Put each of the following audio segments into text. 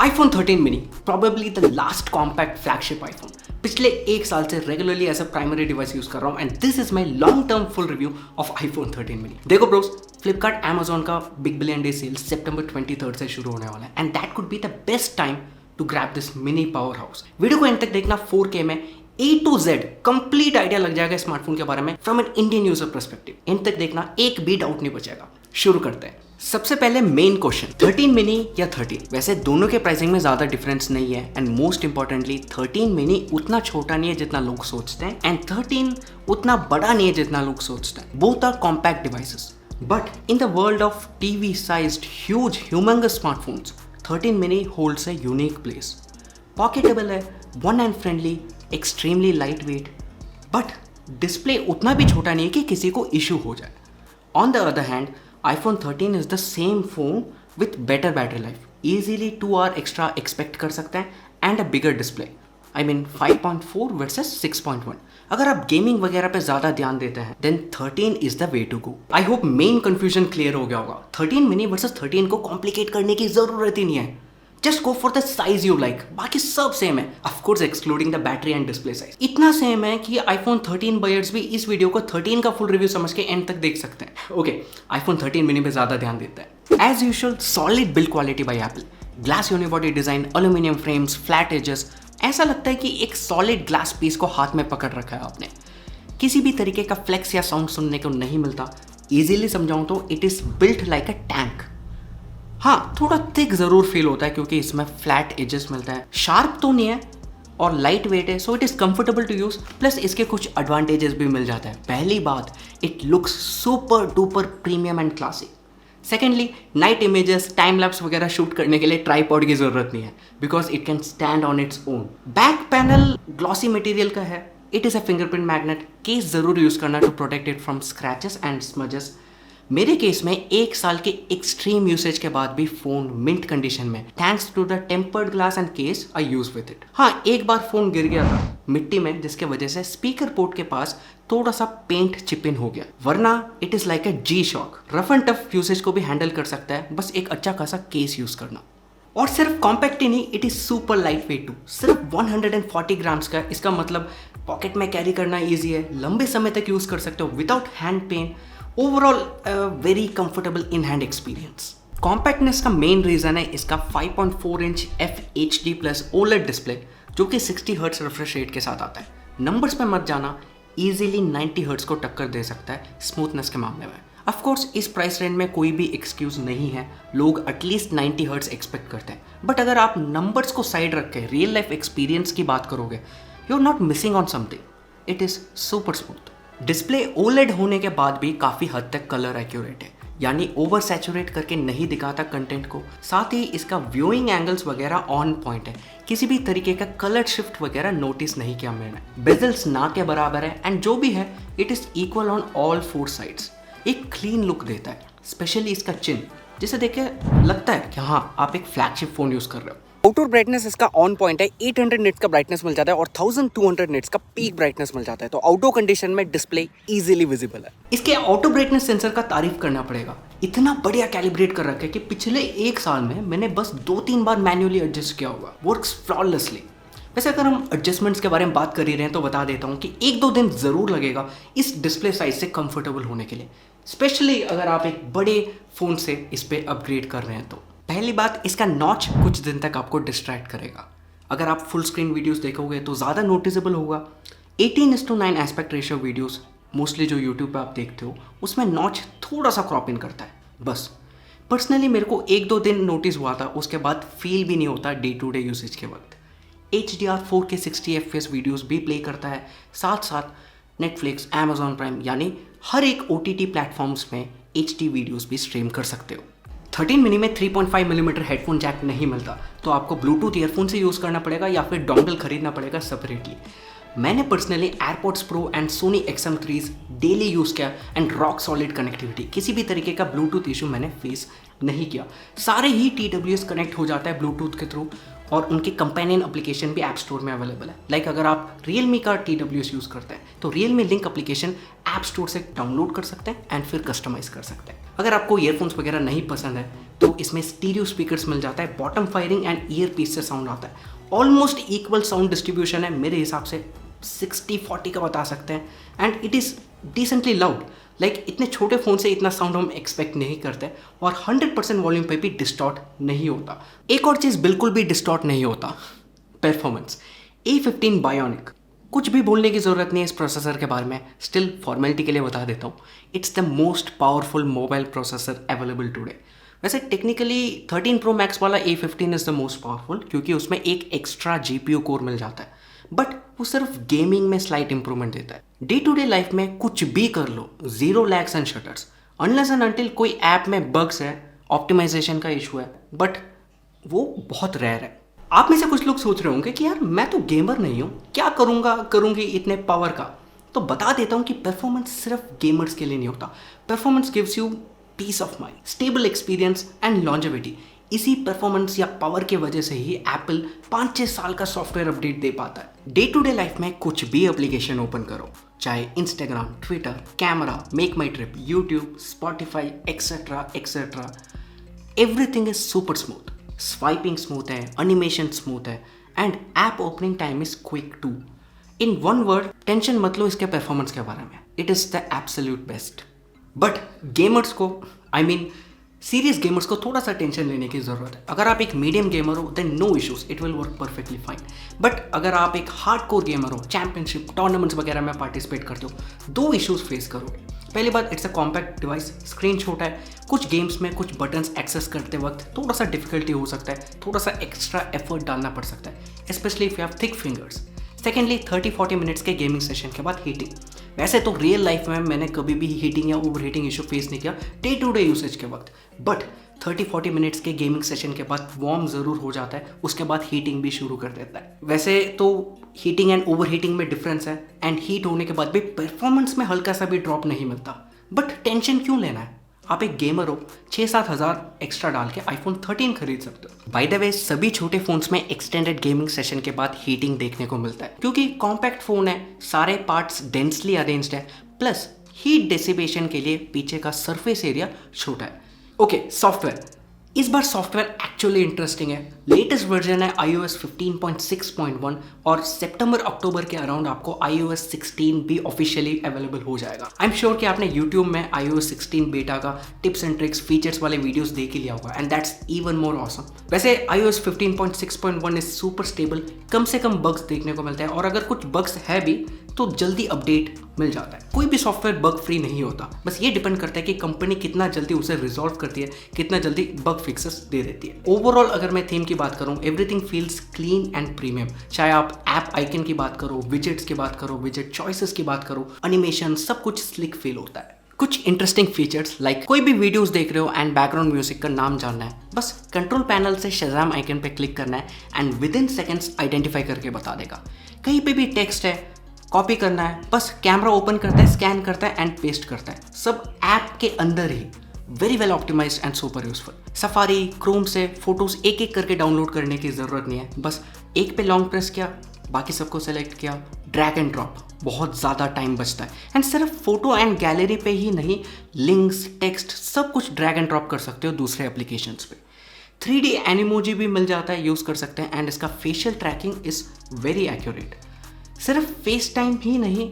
iPhone 13 mini, probably the last compact flagship iPhone. पिछले एक साल से regularly as a primary device use कर रहा हूँ and this is my long term full review of iPhone 13 mini. देखो bros, Flipkart Amazon का big billion day sale सितंबर 23 से शुरू होने वाला है and that could be the best time to grab this mini powerhouse. Video को end तक देखना 4K में A to Z complete idea लग जाएगा स्मार्टफोन के बारे में from an Indian user perspective. And तक देखना, एक भी डाउट नहीं बचेगा. शुरू करते हैं. सबसे पहले मेन क्वेश्चन, 13 मिनी या 13? वैसे दोनों के प्राइसिंग में ज्यादा डिफरेंस नहीं है एंड मोस्ट इंपॉर्टेंटली 13 मिनी उतना छोटा नहीं है जितना लोग सोचते हैं एंड 13 उतना बड़ा नहीं है जितना लोग सोचते हैं. Both are compact devices but in the world of TV sized huge humongous smartphones 13 mini holds a unique place. Pocketable है, one hand friendly, extremely light weight, but display उतना भी छोटा नहीं है कि किसी को इशू हो जाए. On the other hand iPhone 13 is the same phone with better battery life. Easily 2 hour extra expect कर सकते हैं and a bigger display. I mean 5.4 versus 6.1. अगर आप गेमिंग वगैरह पे ज़्यादा ध्यान देते हैं then 13 is the way to go. I hope main confusion clear हो गया होगा. 13 mini versus 13 को कॉम्प्लिकेट करने की ज़रूरत ही नहीं है. Just go for the size you like. बाकी सब सेम है. Of course excluding the battery and display size. इतना सेम है कि iPhone 13 buyers भी इस वीडियो को 13 का फुल रिव्यू समझ के एंड तक देख सकते हैं. ओके, iPhone 13 mini पे ज़्यादा ध्यान देते हैं. As usual, solid build quality by Apple. Glass unibody design, aluminum frames, flat edges. ऐसा लगता है कि एक solid glass piece को हाथ में पकड़ रखा है आपने. किसी भी तरीके का फ्लेक्स या साउंड सुनने को नहीं मिलता. Easily समझाऊँ तो it is built like a tank. हाँ, थोड़ा थिक ज़रूर फील होता है क्योंकि इसमें फ्लैट एजेस मिलता है. शार्प तो नहीं है और लाइट वेट है, so it is comfortable to use. Plus इसके कुछ एडवांटेजेस भी मिल जाता है. पहली बात, it looks super duper premium and classic. Secondly, night images, time lapse वगैरह शूट करने के लिए ट्राइपॉड की ज़रूरत नहीं है because it can stand on its own. Back panel glossy material का है. It is a fingerprint magnet. Case ज़रूर यूज़ करना to protect it from scratches and smudges. मेरे केस में एक साल के एक्सट्रीम यूसेज के बाद भी फोन मिंट कंडीशन में thanks to the tempered glass and case I use with it. हाँ, एक बार फोन गिर गया था मिट्टी में जिसके वजह से स्पीकर पोर्ट के पास थोड़ा सा पेंट चिप इन हो गया, वरना it is like a G shock. Rough and tough usage को भी हैंडल कर सकता है, बस एक अच्छा खासा केस यूज करना. और सिर्फ कॉम्पैक्ट ही नहीं, it is super lightweight too. सिर्फ 140 ग्राम्स का. इसका मतलब पॉकेट में कैरी करना ईजी है, लंबे समय तक यूज कर सकते हो without hand pen. Overall very comfortable in hand experience. Compactness का मेन रीजन है इसका 5.4 inch FHD plus OLED display जो कि 60 हर्ट्ज रिफ्रेश रेट के साथ आता है. नंबर्स पे मत जाना, इजीली 90 हर्ट्ज को टक्कर दे सकता है स्मूथनेस के मामले में. ऑफ कोर्स इस प्राइस रेंज में कोई भी एक्सक्यूज नहीं है, लोग एटलीस्ट 90 हर्ट्ज एक्सपेक्ट करते हैं. बट अगर आप नंबर्स को साइड रख के रियल लाइफ एक्सपीरियंस की बात करोगे, you are not missing on something. It is super smooth. Display OLED होने के बाद भी काफ़ी हद तक कलर एक्यूरेट है, यानी ओवर सैचुरेट करके नहीं दिखाता कंटेंट को. साथ ही इसका व्यूइंग एंगल्स वगैरह ऑन पॉइंट है. किसी भी तरीके का कलर शिफ्ट वगैरह नोटिस नहीं किया मैंने. बेजल्स ना के बराबर है एंड जो भी है it is equal on all 4 sides. एक क्लीन लुक देता है, स्पेशली इसका चिन जिसे देख के लगता है कि हाँ, आप एक फ्लैगशिप फ़ोन यूज़ कर रहे हो. आउटडोर ब्राइटनेस इसका ऑन पॉइंट है. 800 निट्स का ब्राइटनेस मिल जाता है और 1200 निट्स का पीक ब्राइटनेस मिल जाता है, तो आउटडोर कंडीशन में डिस्प्ले इजीली विजिबल है. इसके ऑटो ब्राइटनेस सेंसर का तारीफ करना पड़ेगा. इतना बढ़िया कैलिब्रेट कर रखा है कि पिछले एक साल में मैंने बस 2-3 बार मैन्युअली एडजस्ट किया होगा. Works flawlessly. वैसे अगर हम एडजस्टमेंट्स के बारे में बात कर ही रहे हैं तो बता देता हूँ कि 1-2 दिन ज़रूर लगेगा इस डिस्प्ले साइज से कंफर्टेबल होने के लिए, स्पेशली अगर आप एक बड़े फ़ोन से इस पर अपग्रेड कर रहे हैं तो. पहली बात, इसका नॉच कुछ दिन तक आपको डिस्ट्रैक्ट करेगा. अगर आप फुल स्क्रीन वीडियोस देखोगे तो ज़्यादा नोटिसेबल होगा. 18:9 एस्पेक्ट रेशियो वीडियोस मोस्टली जो यूट्यूब पे आप देखते हो उसमें नॉच थोड़ा सा क्रॉप इन करता है बस. पर्सनली मेरे को 1-2 दिन नोटिस हुआ था, उसके बाद फील भी नहीं होता डे टू डे यूसेज के वक्त. HDR 4K 60 FPS वीडियोस भी प्ले करता है. साथ साथ नेटफ्लिक्स, Amazon प्राइम यानी हर एक OTT प्लेटफॉर्म्स में HD वीडियोस भी स्ट्रीम कर सकते हो. 13 मिनी में 3.5 मिलीमीटर हेडफोन जैक नहीं मिलता, तो आपको ब्लूटूथ ईयरफोन से यूज़ करना पड़ेगा या फिर डोंगल खरीदना पड़ेगा सेपरेटली. मैंने personally AirPods pro and Soni XM3s daily use किया एंड रॉक सॉलिड कनेक्टिविटी. किसी भी तरीके का ब्लूटूथ इशू मैंने फेस नहीं किया. सारे ही TWS कनेक्ट हो जाता है ब्लूटूथ के थ्रू और उनके कंपेनियन एप्लीकेशन भी ऐप स्टोर में अवेलेबल है. लाइक अगर आप Realme का TWS यूज़ करते हैं तो Realme link application app store से डाउनलोड कर सकते हैं एंड फिर कस्टमाइज कर सकते हैं. अगर आपको ईयरफोन्स वगैरह नहीं पसंद है तो इसमें स्टीरियो स्पीकर्स मिल जाता है, bottom firing and earpiece से साउंड आता है। ऑलमोस्ट इक्वल साउंड डिस्ट्रीब्यूशन है मेरे हिसाब से, 60-40 का बता सकते हैं, and it is decently loud. Like इतने छोटे फ़ोन से इतना साउंड हम एक्सपेक्ट नहीं करते, और 100% वॉल्यूम पे भी डिस्टॉर्ट नहीं होता। एक और चीज़ बिल्कुल भी डिस्टॉर्ट नहीं होता, परफॉर्मेंस। A15 बायोनिक, कुछ भी बोलने की ज़रूरत नहीं है इस प्रोसेसर के बारे में, स्टिल फॉर्मेलिटी के लिए बता देता हूँ, it's the most powerful mobile processor available today. वैसे टेक्निकली 13 Pro Max वाला A15 is the most powerful, क्योंकि उसमें एक एक्स्ट्रा GPU कोर मिल जाता है, बट वो सिर्फ गेमिंग में स्लाइट इंप्रूवमेंट देता है। डे टू डे लाइफ में कुछ भी कर लो, zero lags and shutters, unless and until कोई ऐप में बग्स है, ऑप्टिमाइजेशन का इशू है, बट वो बहुत रेयर है। आप में से कुछ लोग सोच रहे होंगे कि यार मैं तो गेमर नहीं हूँ, क्या करूँगी इतने पावर का। तो बता देता हूँ कि परफॉर्मेंस सिर्फ गेमर्स के लिए नहीं होता, performance gives you peace of mind, stable experience and longevity. इसी परफॉर्मेंस या पावर की वजह से ही एप्पल 5-6 साल का सॉफ्टवेयर अपडेट दे पाता है। डे टू डे लाइफ में कुछ भी एप्लीकेशन ओपन करो, चाहे Instagram, Twitter, camera, MakeMyTrip, YouTube, Spotify etcetera etcetera, everything is super smooth. Swiping smooth है, एनिमेशन स्मूथ है, and app opening time is quick too. In one word, tension मत लो इसके performance के बारे में, it is the absolute best. But gamers को, serious gamers को थोड़ा सा टेंशन लेने की ज़रूरत है। अगर आप एक मीडियम गेमर हो then no issues, it will work perfectly fine. But अगर आप एक हार्डकोर गेमर हो, चैंपियनशिप टूर्नामेंट्स वगैरह में पार्टिसिपेट करते हो, 2 इश्यूज फेस करोगे। पहली बात, it's a compact device, screen छोटा है, कुछ गेम्स में कुछ बटन्स एक्सेस करते वक्त थोड़ा सा डिफिकल्टी हो सकता है, थोड़ा सा एक्स्ट्रा एफर्ट डालना पड़ सकता है, specially if you have thick fingers. Secondly, 30-40 minutes के गेमिंग सेशन के बाद हीटिंग। वैसे तो रियल लाइफ में मैंने कभी भी हीटिंग या ओवर हीटिंग इशू फेस नहीं किया डे टू डे यूसेज के वक्त, बट 30-40 मिनट्स के गेमिंग सेशन के बाद वार्म ज़रूर हो जाता है, उसके बाद हीटिंग भी शुरू कर देता है। वैसे तो हीटिंग एंड ओवर हीटिंग में डिफरेंस है, एंड हीट होने के बाद भी परफॉर्मेंस में हल्का सा भी ड्रॉप नहीं मिलता, बट टेंशन क्यों लेना है। आप एक गेमर हो, 6-7 हज़ार एक्स्ट्रा डाल के iPhone 13 खरीद सकते हो। बाय द वे, सभी छोटे फोन्स में एक्सटेंडेड गेमिंग सेशन के बाद हीटिंग देखने को मिलता है, क्योंकि कॉम्पैक्ट फोन है, सारे पार्ट्स डेंसली अरेंज्ड है, प्लस हीट डिसिपेशन के लिए पीछे का सरफेस एरिया छोटा है। Okay, software. इस बार सॉफ्टवेयर एक्चुअली इंटरेस्टिंग है। लेटेस्ट वर्जन है iOS 15.6.1, और सितंबर-अक्टूबर के अराउंड आपको iOS 16 भी ऑफिशियली अवेलेबल हो जाएगा। आई एम श्योर कि आपने YouTube में iOS 16 बेटा का टिप्स एंड ट्रिक्स, फीचर्स वाले वीडियोस देख ही लिया होगा, and that's even more awesome. वैसे iOS 15.6.1 इज सुपर स्टेबल, कम से कम बग्स देखने को मिलते हैं, और अगर कुछ बग्स है भी तो जल्दी अपडेट मिल जाता है। कोई भी सॉफ्टवेयर बग फ्री नहीं होता, बस ये डिपेंड करता है कि कंपनी कितना जल्दी उसे रिजॉल्व करती है, कितना जल्दी बग फिक्सेस दे देती है। ओवरऑल अगर मैं थीम की बात करूं, everything feels clean and premium. चाहे आप ऐप आइकन की बात करो, विजेट्स की बात करो, विजेट चॉइसेस की बात करो, एनिमेशन, सब कुछ स्लिक फील होता है। कुछ इंटरेस्टिंग फीचर्स, लाइक कोई भी वीडियोस देख रहे हो एंड बैकग्राउंड म्यूजिक का नाम जानना है, बस कंट्रोल पैनल से शज़ाम आइकन पे क्लिक करना है and with in seconds identify करके बता देगा। कहीं पे भी टेक्स्ट है, कॉपी करना है, बस कैमरा ओपन करता है, स्कैन करता है एंड पेस्ट करता है, सब ऐप के अंदर ही। Very well optimised and super useful. Safari, Chrome से फोटोज एक एक करके डाउनलोड करने की ज़रूरत नहीं है, बस एक पे लॉन्ग प्रेस किया, बाकी सबको सेलेक्ट किया, ड्रैग एंड ड्रॉप, बहुत ज़्यादा टाइम बचता है। एंड सिर्फ फोटो एंड गैलरी पे ही नहीं, लिंक्स, टेक्स्ट, सब कुछ ड्रैग एंड ड्रॉप कर सकते हो दूसरे एप्लीकेशंस पे। 3D एनिमोजी भी मिल जाता है, यूज़ कर सकते हैं, एंड इसका facial tracking is very accurate. सिर्फ फेस टाइम ही नहीं,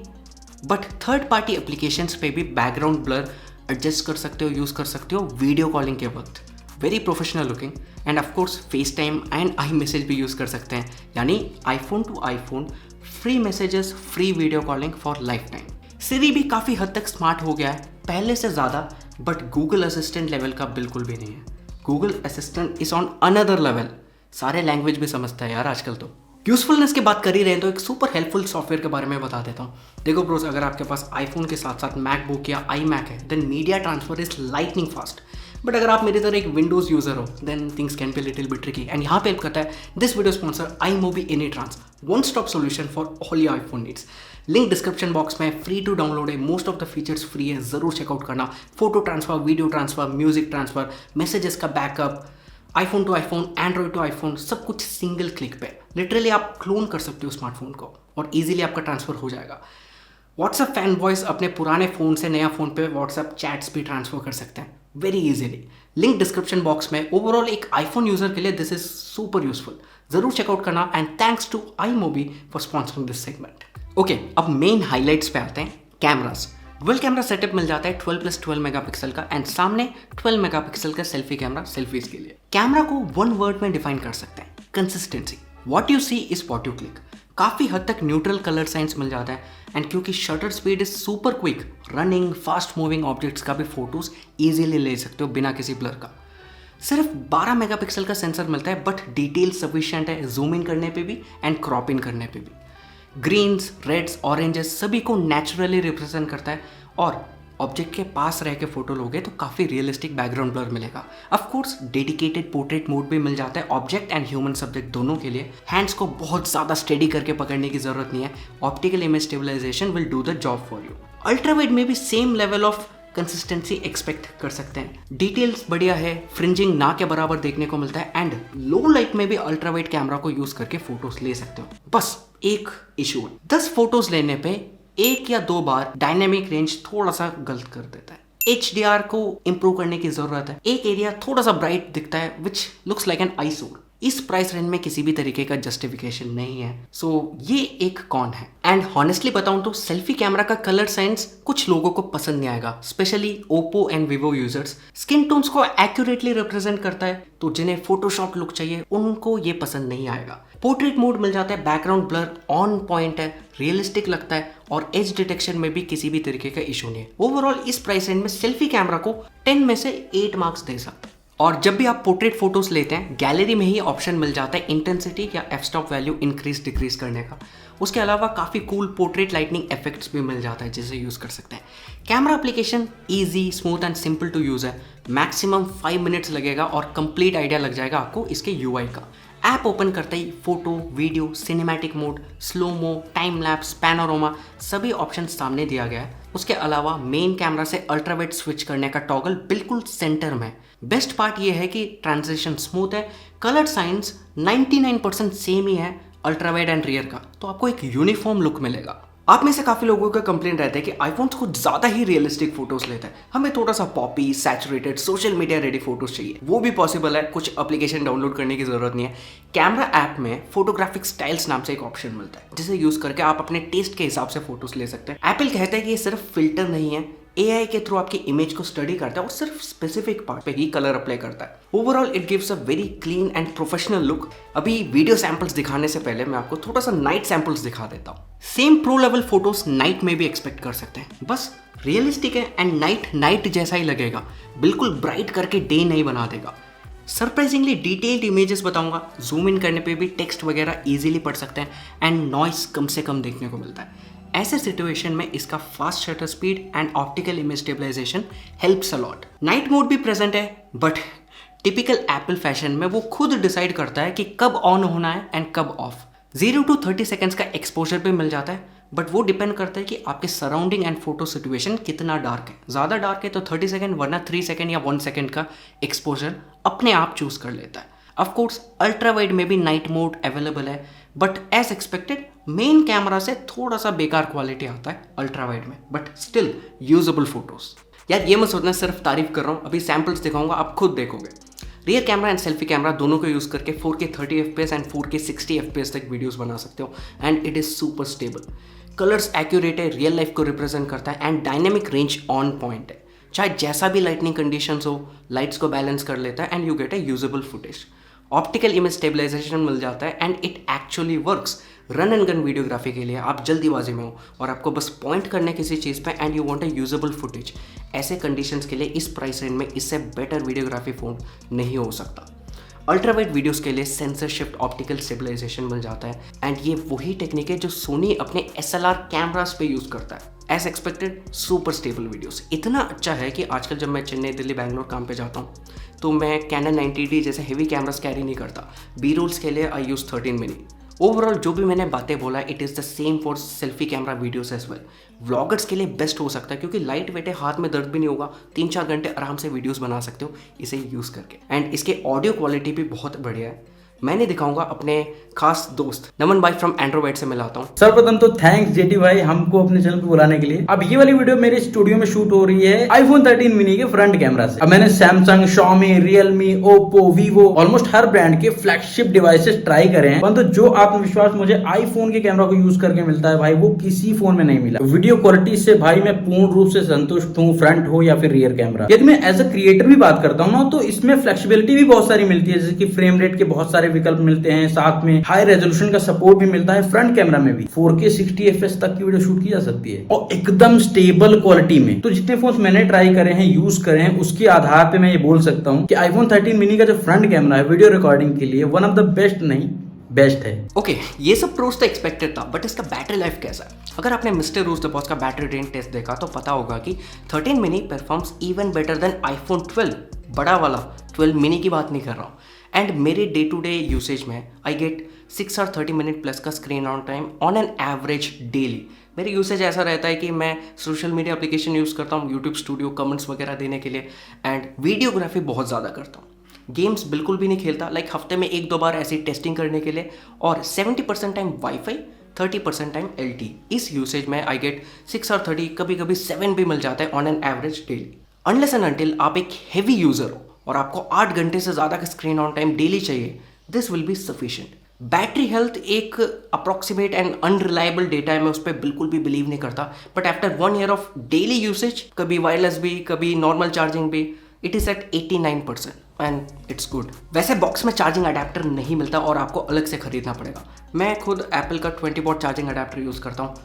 बट थर्ड पार्टी एप्लीकेशंस पे भी बैकग्राउंड ब्लर एडजस्ट कर सकते हो, यूज़ कर सकते हो वीडियो कॉलिंग के वक्त। Very professional looking, and of course FaceTime and iMessage भी यूज़ कर सकते हैं, यानी iPhone to iPhone free messages, free video calling for lifetime. Siri भी काफ़ी हद तक स्मार्ट हो गया है, पहले से ज़्यादा, बट गूगल असिस्टेंट लेवल का बिल्कुल भी नहीं है। Google assistant is on another level, सारे लैंग्वेज भी समझता है यार आजकल तो। यूज़फुलनेस की बात कर ही रहे हैं तो एक सुपर हेल्पफुल सॉफ्टवेयर के बारे में बता देता हूँ। देखो ब्रोस, अगर आपके पास आईफोन के साथ साथ मैकबुक या iMac है, then media transfer is lightning fast. But अगर आप मेरी तरह एक विंडोज़ यूज़र हो, then things can be little bit tricky, and यहाँ पे हेल्प करता है this video sponsor iMobi AnyTrans, one stop solution for all your iPhone needs. Link description box में, फ्री टू डाउनलोड है, most of the features free है, ज़रूर check out करना। Photo transfer, video transfer, music transfer, messages का backup, iPhone to iPhone, Android to iPhone, सब कुछ single click पे। Literally आप क्लोन कर सकते हो स्मार्टफोन को और इजीली आपका ट्रांसफर हो जाएगा। व्हाट्सएप फैन वॉइस, अपने पुराने फ़ोन से नया फ़ोन पे व्हाट्सएप चैट्स भी ट्रांसफर कर सकते हैं। Very easily. Link description box में। ओवरऑल एक आईफोन यूजर के लिए दिस इज सुपर यूजफुल, जरूर चेकआउट करना। And thanks to iMobi for sponsoring this segment. Okay, अब मेन हाईलाइट्स पे आते हैं। कैमरास, डुअल कैमरा सेटअप मिल जाता है 12+12 मेगापिक्सल का एंड सामने 12 मेगापिक्सल का सेल्फी कैमरा सेल्फीज के लिए। कैमरा को वन वर्ड में डिफाइन कर सकते हैं, consistency. What you see is what you click. काफी हद तक न्यूट्रल कलर साइंस मिल जाता है एंड क्योंकि shutter speed is super quick, running fast moving objects का भी फोटोज इजीली ले सकते हो बिना किसी ब्लर का। सिर्फ 12 मेगापिक्सल का सेंसर मिलता है बट डिटेल सफिशिएंट है जूम इन करने पे भी एंड क्रॉप इन करने पे भी। ग्रीन्स, रेड्स, ऑरेंजेस सभी को नेचुरली रिप्रेजेंट करता है और ऑब्जेक्ट के पास रह के फोटो लोगे तो काफ़ी रियलिस्टिक बैकग्राउंड ब्लर मिलेगा। Of course dedicated portrait mode भी मिल जाता है ऑब्जेक्ट एंड ह्यूमन सब्जेक्ट दोनों के लिए। हैंड्स को बहुत ज़्यादा स्टेडी करके पकड़ने की जरूरत नहीं है। Optical image stabilisation will do the job for you. Ultrawide में भी same level of consistency expect कर सकते हैं। डिटेल्स बढ़िया है, फ्रिंजिंग ना के बराबर देखने को मिलता है एंड लो लाइट में भी अल्ट्रावाइड कैमरा को यूज करके फोटोज ले सकते हो। बस एक इशू है, 10 फोटोज लेने पे 1 या 2 बार डायनेमिक रेंज थोड़ा सा गलत कर देता है। HDR को इंप्रूव करने की जरूरत है। एक एरिया थोड़ा सा ब्राइट दिखता है विच लुक्स लाइक एन आईसोर। इस प्राइस रेंज में किसी भी तरीके का जस्टिफिकेशन नहीं है, सो ये एक कॉन है। एंड हॉनेस्टली बताऊं तो सेल्फी कैमरा का कलर साइंस कुछ लोगों को पसंद नहीं आएगा, specially Oppo and Vivo users. Skin tones को एक्यूरेटली रिप्रेजेंट करता है तो जिन्हें फोटोशॉप लुक चाहिए उनको ये पसंद नहीं आएगा। पोर्ट्रेट मोड मिल जाता है, बैकग्राउंड ब्लर ऑन पॉइंट है, रियलिस्टिक लगता है और एज डिटेक्शन में भी किसी भी तरीके का इशू नहीं है। ओवरऑल इस प्राइस रेंज में सेल्फी कैमरा को 10 में से 8 मार्क्स दे सकते हैं। और जब भी आप पोर्ट्रेट फोटोज लेते हैं गैलरी में ही ऑप्शन मिल जाता है इंटेंसिटी या F stop value increase decrease करने का। उसके अलावा काफ़ी कूल पोर्ट्रेट लाइटनिंग इफेक्ट्स भी मिल जाता है जिसे यूज़ कर सकते हैं। Camera application easy, smooth and simple to use है। मैक्सिमम 5 मिनट्स लगेगा और कंप्लीट आइडिया लग जाएगा आपको इसके यूआई का। ऐप ओपन करते ही photo, video, cinematic mode, slo-mo, time lapse, panorama सभी ऑप्शन सामने दिया गया है। उसके अलावा मेन कैमरा से अल्ट्रावाइड स्विच करने का टॉगल बिल्कुल सेंटर में। बेस्ट पार्ट ये है कि ट्रांजिशन स्मूथ है, कलर साइंस 99% सेम ही है अल्ट्रावाइड एंड रियर का, तो आपको एक यूनिफॉर्म लुक मिलेगा। आप में से काफ़ी लोगों का कंप्लेंट रहता है कि आईफोन कुछ ज़्यादा ही रियलिस्टिक फोटोज लेता है, हमें थोड़ा सा Poppy, saturated, social media ready photos चाहिए। वो भी पॉसिबल है, कुछ एप्लीकेशन डाउनलोड करने की ज़रूरत नहीं है। कैमरा ऐप में फोटोग्राफिक स्टाइल्स नाम से एक ऑप्शन मिलता है जिसे यूज़ करके आप अपने टेस्ट के हिसाब से फोटोज ले सकते हैं। एप्पल कहता है कि ये सिर्फ फिल्टर नहीं है, AI के थ्रू आपकी इमेज को स्टडी करता है और सिर्फ स्पेसिफिक पार्ट पे ही कलर अप्लाई करता है। Overall it gives a very clean and professional look. अभी वीडियो सैंपल्स दिखाने से पहले मैं आपको थोड़ा सा नाइट सैंपल्स दिखा देता हूँ। Same pro level photos night में भी एक्सपेक्ट कर सकते हैं, बस रियलिस्टिक है एंड नाइट जैसा ही लगेगा, बिल्कुल ब्राइट करके डे नहीं बना देगा। सरप्राइजिंगली डिटेल्ड इमेजेस बताऊंगा, जूम इन करने पे भी टेक्स्ट वगैरह इजीली पढ़ सकते हैं एंड नॉइस कम से कम देखने को मिलता है। ऐसे सिचुएशन में इसका fast shutter speed and optical image stabilisation helps a lot. Night mode भी प्रेजेंट है बट टिपिकल एप्पल फैशन में वो खुद डिसाइड करता है कि कब ऑन होना है एंड कब ऑफ। 0 to 30 सेकेंड्स का एक्सपोजर भी मिल जाता है बट वो डिपेंड करता है कि आपके सराउंडिंग एंड फोटो सिचुएशन कितना डार्क है। ज़्यादा डार्क है तो 30 सेकेंड, वरना 3 सेकेंड या 1 सेकेंड का एक्सपोजर अपने आप चूज कर लेता है। ऑफकोर्स अल्ट्रावाइड में भी नाइट मोड अवेलेबल है but as expected main camera से थोड़ा सा बेकार क्वालिटी आता है अल्ट्रावाइड में, बट स्टिल यूजेबल फोटोज। यार ये मत सोचना सिर्फ तारीफ कर रहा हूँ, अभी सैम्पल्स दिखाऊंगा आप खुद देखोगे। Rear camera and selfie camera दोनों को यूज़ करके 4K 30 FPS and 4K 60 FPS तक वीडियोस बना सकते हो and it is super stable. Colours accurate है, रियल लाइफ को रिप्रेजेंट करता है and dynamic range on point है। चाहे जैसा भी लाइटनिंग कंडीशंस हो, लाइट्स को बैलेंस कर लेता है and you get a usable footage. Optical image stabilisation मिल जाता है and it actually works. Run and gun videography के लिए आप जल्दीबाजी में हो और आपको बस पॉइंट करने किसी चीज़ पे and you want a usable footage, ऐसे कंडीशंस के लिए इस प्राइस रेंज में इससे बेटर वीडियोग्राफी फ़ोन नहीं हो सकता। अल्ट्रावाइड वीडियोस के लिए सेंसर शिफ्ट ऑप्टिकल स्टेबलाइजेशन मिल जाता है एंड ये वही टेक्निक है जो सोनी अपने SLR कैमरास पे यूज़ करता है। As expected super stable videos. इतना अच्छा है कि आजकल जब मैं चेन्नई, दिल्ली, बैंगलोर काम पे जाता हूँ तो मैं कैनन 90D जैसे हेवी कैमरास कैरी नहीं करता। बी रोल्स के लिए आई यूज़ 13 मिनी। ओवरऑल जो भी मैंने बातें बोला it is the same for selfie camera videos as well. Vloggers के लिए बेस्ट हो सकता है क्योंकि लाइट वेट है, हाथ में दर्द भी नहीं होगा, 3-4 घंटे आराम से वीडियोस बना सकते हो इसे यूज़ करके। एंड इसके ऑडियो क्वालिटी भी बहुत बढ़िया है। मैंने दिखाऊंगा अपने खास दोस्त नमन भाई फ्रॉम एंड्रॉइड से मिलाता हूँ। सर्वप्रथम तो थैंक्स जेटी भाई हमको अपने चैनल पे बुलाने के लिए। अब ये वाली वीडियो मेरे स्टूडियो में शूट हो रही है आईफोन 13 मिनी के फ्रंट कैमरा से। अब मैंने Samsung, Xiaomi, Realme, Oppo, Vivo almost हर ब्रांड के फ्लैगशिप डिवाइसेस ट्राई करे हैं, परंतु जो आत्मविश्वास मुझे आईफोन के कैमरा को यूज करके मिलता है भाई वो किसी फोन में नहीं मिला। वीडियो क्वालिटी से भाई मैं पूर्ण रूप से संतुष्ट हूँ, फ्रंट हो या फिर रियर कैमरा। यदि मैं एज अ क्रिएटर भी बात करता हूँ ना तो इसमें फ्लेक्सिबिलिटी भी बहुत सारी मिलती है, जैसे कि फ्रेम रेट के बहुत सारे विकल्प मिलते हैं, साथ में हाई रेजोल्यूशन का सपोर्ट भी मिलता है। फ्रंट कैमरा में भी 4K 60 FPS तक की वीडियो शूट की जा सकती है और एकदम स्टेबल क्वालिटी में। तो जितने फोन मैंने ट्राई करे हैं, यूज करे हैं, उसके आधार पे मैं ये बोल सकता हूँ कि आईफोन 13 मिनी का जो फ्रंट कैमरा है वीडियो रिकॉर्डिंग के लिए वन ऑफ द बेस्ट नहीं बेस्ट है। ओके, ये सब प्रोस तो एक्सपेक्टेड था, बट इसका बैटरी लाइफ कैसा है? अगर आपने मिस्टर रूस द बॉस का बैटरी ड्रेन टेस्ट देखा तो पता होगा कि 13 mini performs even better than iPhone 12, बड़ा वाला 12 मिनी की बात नहीं कर रहा हूँ। एंड मेरे डे टू डे यूसेज में आई गेट 6 और 30 मिनट प्लस का screen on time on an average daily. मेरी यूसेज ऐसा रहता है कि मैं सोशल मीडिया एप्लीकेशन यूज़ करता हूँ, यूट्यूब स्टूडियो कमेंट्स वगैरह देने के लिए, एंड वीडियोग्राफी बहुत ज़्यादा करता हूँ। गेम्स बिल्कुल भी नहीं खेलता, लाइक हफ्ते में 1-2 बार ऐसी टेस्टिंग करने के लिए, और 70% टाइम वाईफाई, 30% टाइम LTE। इस यूसेज में आई गेट 6 और 30, कभी कभी 7 भी मिल जाता है on an average daily. Unless and until आप एक हैवी यूज़र हो और आपको 8 घंटे से ज़्यादा का स्क्रीन ऑन टाइम डेली चाहिए, this will be sufficient. Battery health एक अप्रॉक्सीमेट एंड अनरिलायबल डेटा है, मैं उस पर बिल्कुल भी बिलीव नहीं करता, but after 1 year of daily usage, कभी वायरलेस भी कभी नॉर्मल चार्जिंग भी, it is at 89% and it's good. वैसे बॉक्स में चार्जिंग अडेप्टर नहीं मिलता और आपको अलग से खरीदना पड़ेगा। मैं खुद एप्पल का 20 वॉट चार्जिंग अडेप्टर यूज़ करता हूँ,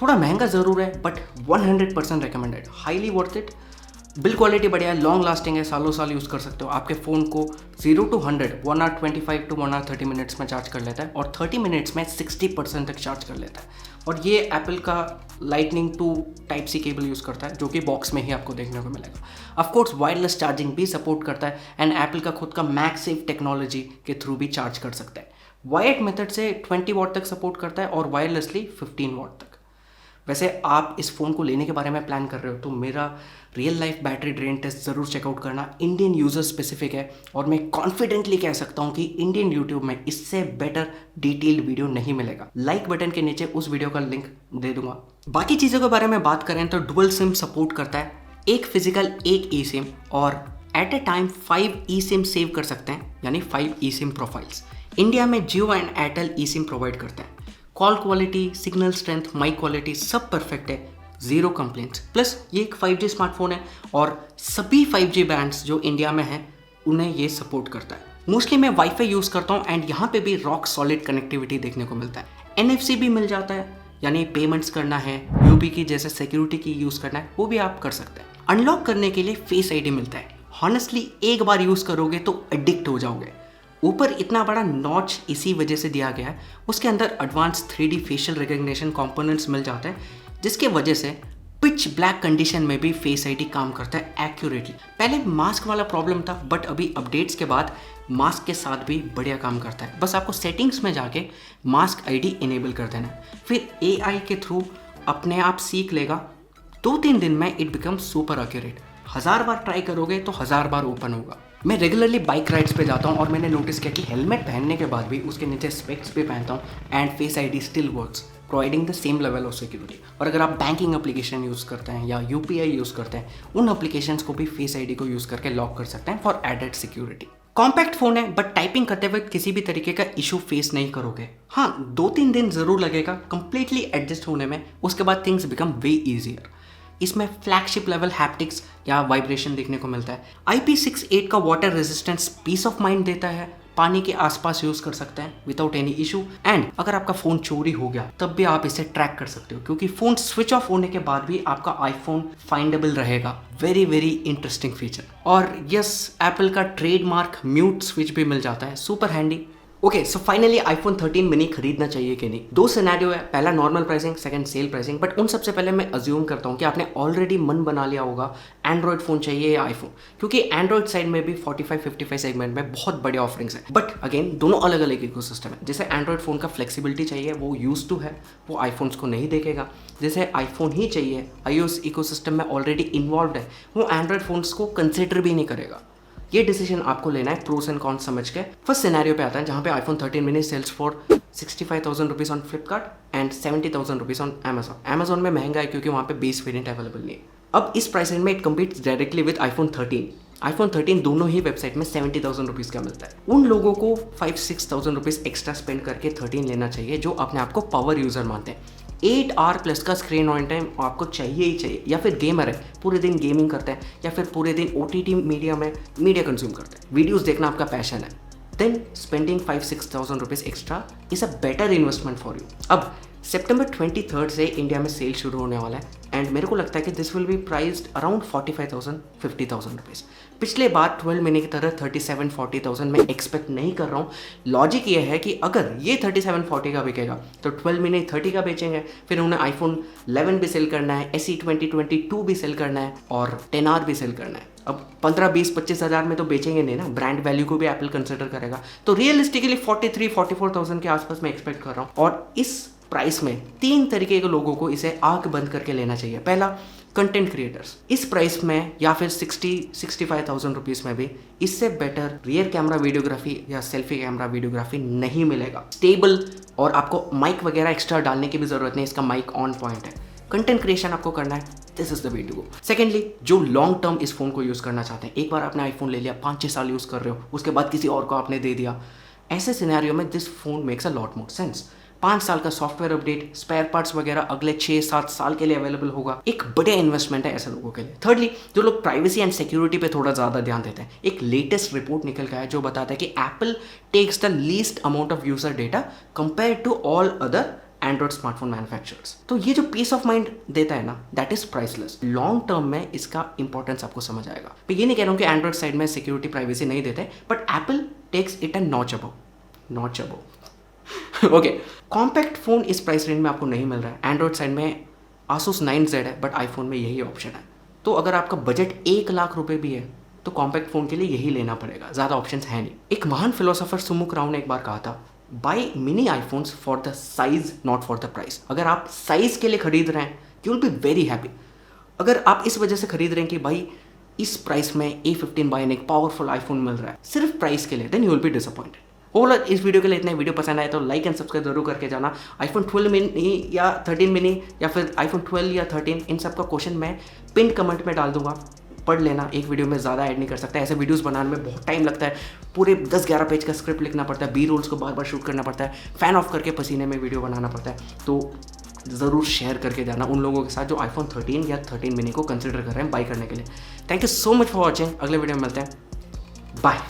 थोड़ा महंगा ज़रूर है but 100% recommended, highly worth it. Build quality बढ़िया है, लॉन्ग लास्टिंग है, सालों साल यूज़ कर सकते हो। आपके फ़ोन को 0 to 100 1 hour 25 to 1 hour 30 minutes में चार्ज कर लेता है और 30 मिनट्स में 60% तक चार्ज कर लेता है। और ये एप्पल का lightning to type C cable use करता है, जो कि बॉक्स में ही आपको देखने को मिलेगा। ऑफकोर्स वायरलेस चार्जिंग भी सपोर्ट करता है एंड एप्पल का खुद का मैगसेफ टेक्नोलॉजी के थ्रू भी चार्ज कर सकता है। वायर्ड मेथड से 20 वॉट तक सपोर्ट करता है और वायरलेसली 15 वॉट तक। वैसे आप इस फ़ोन को लेने के बारे में प्लान कर रहे हो तो मेरा real life battery drain test ज़रूर चेकआउट करना। इंडियन यूज़र स्पेसिफिक है और मैं कॉन्फिडेंटली कह सकता हूँ कि इंडियन यूट्यूब में इससे बेटर डिटेल्ड वीडियो नहीं मिलेगा। लाइक बटन के नीचे उस वीडियो का लिंक दे दूंगा। बाकी चीज़ों के बारे में बात करें तो डुअल सिम सपोर्ट करता है, एक फिजिकल एक ई सिम, और at a time 5 eSIM save कर सकते हैं, यानी 5 ई सिम प्रोफाइल्स। इंडिया में Jio and Airtel e SIM provide करते हैं। Call quality, signal strength, mic quality सब परफेक्ट है, जीरो कंप्लेंट्स। प्लस ये एक 5G स्मार्टफोन है और सभी 5G बैंड्स जो इंडिया में हैं उन्हें ये सपोर्ट करता है। मोस्टली मैं वाईफाई यूज़ करता हूँ एंड यहाँ पे भी रॉक सॉलिड कनेक्टिविटी देखने को मिलता है। NFC भी मिल जाता है, यानी पेमेंट्स करना है, UP की जैसे सिक्योरिटी की यूज़ करना है वो भी आप कर सकते हैं। अनलॉक करने के लिए फेस ID मिलता है। हॉनेस्टली एक बार यूज़ करोगे तो एडिक्ट हो जाओगे। ऊपर इतना बड़ा नॉच इसी वजह से दिया गया है, उसके अंदर advance 3D facial recognition components मिल जाते हैं, जिसके वजह से पिच ब्लैक कंडीशन में भी फेस ID काम करता है एक्यूरेटली। पहले मास्क वाला प्रॉब्लम था बट अभी अपडेट्स के बाद मास्क के साथ भी बढ़िया काम करता है। बस आपको सेटिंग्स में जाके मास्क ID इनेबल कर देना है, फिर AI के थ्रू अपने आप सीख लेगा। 2-3 दिन में it become super accurate. 1000 bar try करोगे तो 1000 बार ओपन होगा। मैं रेगुलरली बाइक राइड्स पे जाता हूँ और मैंने नोटिस किया कि हेलमेट पहनने के बाद भी उसके नीचे स्पेक्स भी पहनता हूँ and face ID still works, providing the same level of security. और अगर आप बैंकिंग एप्लीकेशन यूज़ करते हैं या UPI यूज़ करते हैं, उन एप्लीकेशंस को भी फेस ID को यूज़ करके लॉक कर सकते हैं for added security. Compact phone है बट टाइपिंग करते वक्त किसी भी तरीके का इशू फेस नहीं करोगे। हाँ, 2-3 दिन ज़रूर लगेगा कंप्लीटली एडजस्ट होने में, उसके बाद थिंग्स बिकम वे ईजियर। इसमें फ्लैगशिप लेवल हैप्टिक्स या वाइब्रेशन देखने को मिलता है। IP68 का water resistance peace of mind देता है, पानी के आसपास यूज़ कर सकते हैं विदाउट एनी इशू। एंड अगर आपका फ़ोन चोरी हो गया तब भी आप इसे ट्रैक कर सकते हो, क्योंकि फ़ोन स्विच ऑफ होने के बाद भी आपका आईफोन फाइंडेबल रहेगा। Very very interesting feature. और यस, एप्पल का ट्रेडमार्क म्यूट स्विच भी मिल जाता है, super handy. Okay, so finally iPhone 13 mini खरीदना चाहिए कि नहीं। 2 सिनेरियो है, पहला normal pricing, second sale pricing. But उन सबसे पहले मैं अज्यूम करता हूँ कि आपने ऑलरेडी मन बना लिया होगा एंड्रॉयड फ़ोन चाहिए या आईफोन, क्योंकि एंड्रॉयड साइड में भी 45-55 सेगमेंट में बहुत बड़े ऑफरिंग्स हैं। बट अगेन दोनों अलग अलग इकोसिस्टम है। जैसे एंड्रॉयड फ़ोन का फ्लेक्सिबिलिटी चाहिए, वो यूज टू है, वो आईफोन्स को नहीं देखेगा। जैसे आईफोन ही चाहिए, iOS इकोसिस्टम में ऑलरेडी इन्वॉल्व है, वो एंड्रॉयड फ़ोन्स को कंसिडर भी नहीं करेगा। ये डिसीजन आपको लेना है प्रोस एंड कॉन्स समझ के। फर्स्ट सिनेरियो पे आता है जहाँ पे iPhone 13 mini sells for 65,000 rupees on Flipkart and 70,000 rupees on Amazon में महंगा है क्योंकि वहाँ पे बेस वेरिएंट अवेलेबल नहीं है। अब इस प्राइस रेंज में it competes directly with iPhone 13 दोनों ही वेबसाइट में 70,000 रुपीज़ का मिलता है। उन लोगों को 5-6,000 रुपीज़ एक्स्ट्रा स्पेंड करके 13 लेना चाहिए जो अपने आप को पावर यूज़र मानते हैं। 8 आवर प्लस का स्क्रीन ऑन टाइम आपको चाहिए ही चाहिए, या फिर गेमर है पूरे दिन गेमिंग करते हैं, या फिर पूरे दिन OTT मीडिया में मीडिया कंज्यूम करते हैं, वीडियोस देखना आपका पैशन है, then spending 5-6,000 rupees extra is a better investment for you. अब सितंबर 23 से इंडिया में सेल शुरू होने वाला है एंड मेरे को लगता है कि this will B priced around 45,000-50,000 rupees. पिछले बार 12 महीने की तरह 37-40,000 मैं एक्सपेक्ट नहीं कर रहा हूँ। लॉजिक ये है कि अगर ये 37-40 का बिकेगा तो 12 महीने 30 का बेचेंगे, फिर उन्हें iPhone 11 भी सेल करना है, SE 2022 भी सेल करना है और 10R भी सेल करना है। अब 15-20-25 हज़ार में तो बेचेंगे नहीं ना, ब्रांड वैल्यू को भी एप्पल कंसिडर करेगा। तो रियलिस्टिकली 43-44,000 के आसपास मैं एक्सपेक्ट कर रहा हूँ। और इस प्राइस में 3 तरीके के लोगों को इसे आंख बंद करके लेना चाहिए। पहला, कंटेंट क्रिएटर्स। इस प्राइस में या फिर 60-65,000 रुपीज़ में भी इससे बेटर रियर कैमरा वीडियोग्राफी या सेल्फी कैमरा वीडियोग्राफी नहीं मिलेगा। स्टेबल, और आपको माइक वगैरह एक्स्ट्रा डालने की भी ज़रूरत नहीं, इसका माइक ऑन पॉइंट है। कंटेंट क्रिएशन आपको करना है, this is the way to go. Secondly, जो लॉन्ग टर्म इस फोन को यूज़ करना चाहते हैं, एक बार आपने आईफोन ले लिया, 5-6 साल यूज़ कर रहे हो, उसके बाद किसी और को आपने दे दिया, ऐसे सिनेरियो में this phone makes a lot more sense. 5 साल का सॉफ्टवेयर अपडेट, स्पेयर पार्ट्स वगैरह अगले 6-7 साल के लिए अवेलेबल होगा। एक बड़े इन्वेस्टमेंट है ऐसे लोगों के लिए। थर्डली, जो लोग प्राइवेसी एंड सिक्योरिटी पे थोड़ा ज़्यादा ध्यान देते हैं, एक लेटेस्ट रिपोर्ट निकल गया है जो बताता है कि Apple takes the least amount of user data compare to all other Android smartphone manufacturers. तो ये जो पीस ऑफ माइंड देता है ना, that is priceless. Long term में इसका इंपॉर्टेंस आपको समझ आएगा। मैं ये नहीं कह रहा हूँ कि एंड्रॉइड साइड में सिक्योरिटी प्राइवेसी नहीं देते, but Apple takes it a notch above. Okay, compact phone इस प्राइस रेंज में आपको नहीं मिल रहा है। एंड्रॉइड साइड में Asus 9Z है, बट आईफोन में यही ऑप्शन है। तो अगर आपका बजट 1 लाख रुपए भी है तो कॉम्पैक्ट फोन के लिए यही लेना पड़ेगा, ज़्यादा ऑप्शंस है नहीं। एक महान फिलोसोफर सुमुक राव ने एक बार कहा था, buy mini iPhones for the size not for the price. अगर आप साइज के लिए खरीद रहे हैं, you will be very happy. अगर आप इस वजह से खरीद रहे हैं कि भाई इस प्राइस में A15 बाय एक पावरफुल आईफोन मिल रहा है सिर्फ प्राइस के लिए, then you will be disappointed. Overall इस वीडियो के लिए इतना। वीडियो पसंद आए तो लाइक एंड सब्सक्राइब जरूर करके जाना। आईफोन 12 मिनी या 13 मिनी या फिर आईफोन 12 या 13, इन सब का क्वेश्चन मैं पिन कमेंट में डाल दूंगा, पढ़ लेना। एक वीडियो में ज़्यादा ऐड नहीं कर सकता, ऐसे वीडियोस बनाने में बहुत टाइम लगता है, पूरे 10-11 पेज का स्क्रिप्ट लिखना पड़ता है, बी रोल्स को बार बार शूट करना पड़ता है, फैन ऑफ करके पसीने में वीडियो बनाना पड़ता है। तो ज़रूर शेयर करके जाना उन लोगों के साथ जो आईफोन 13 या 13 मिनी को कंसिडर कर रहे हैं बाई करने के लिए। Thank you so much for watching. अगले वीडियो में मिलते हैं, बाय।